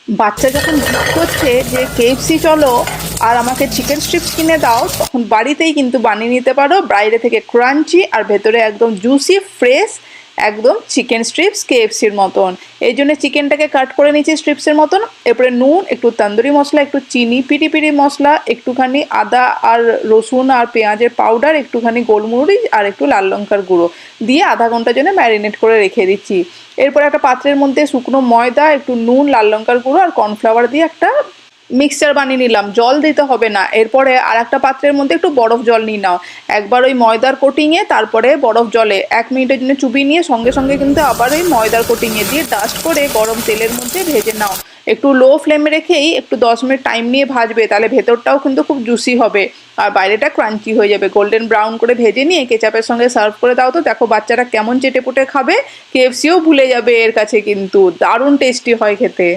বাচ্চা যখন জিদ করছে যে কেএফসি চলো আর আমাকে চিকেন স্ট্রিপস কিনে দাও, তখন বাড়িতেই কিন্তু বানিয়ে নিতে পারো বাইরে থেকে ক্রাঞ্চি আর ভেতরে একদম জুসি ফ্রেশ একদম চিকেন স্ট্রিপস কেএফসির মতন। এই জন্য চিকেনটাকে কাট করে নিচ্ছি স্ট্রিপসের মতন, এরপরে নুন, একটু তন্দুরি মশলা, একটু চিনি, পিরি পিরি মশলা, একটুখানি আদা আর রসুন আর পেঁয়াজের পাউডার, একটুখানি গোলমরিচ আর একটু লাল লঙ্কার গুঁড়ো দিয়ে আধা ঘন্টার জন্য ম্যারিনেট করে রেখে দিচ্ছি। এরপর একটা পাত্রের মধ্যে শুকনো ময়দা, একটু নুন, লাল লঙ্কার গুঁড়ো আর কর্নফ্লাওয়ার দিয়ে একটা মিক্সচার বানিয়ে নিলাম, জল দিতে হবে না। এরপরে আর একটা পাত্রের মধ্যে একটু বরফ জল নিয়ে নাও, একবার ওই ময়দার কোটিংয়ে তারপরে বরফ জলে 1 মিনিটের জন্য চুবিয়ে নিয়ে সঙ্গে সঙ্গে কিন্তু আবার ওই ময়দার কোটিংয়ে দিয়ে ডাস্ট করে গরম তেলের মধ্যে ভেজে নাও। একটু লো ফ্লেমে রেখেই একটু 10 মিনিট টাইম নিয়ে ভাজবে, তাহলে ভেতরটাও কিন্তু খুব জুসি হবে আর বাইরেটা ক্রাঞ্চি হয়ে যাবে। গোল্ডেন ব্রাউন করে ভেজে নিয়ে কেচাপের সঙ্গে সার্ভ করে দাও, তো দেখো বাচ্চারা কেমন চেটেপুটে খাবে, কেএফসিও ভুলে যাবে এর কাছে, কিন্তু দারুণ টেস্টি হয় খেতে।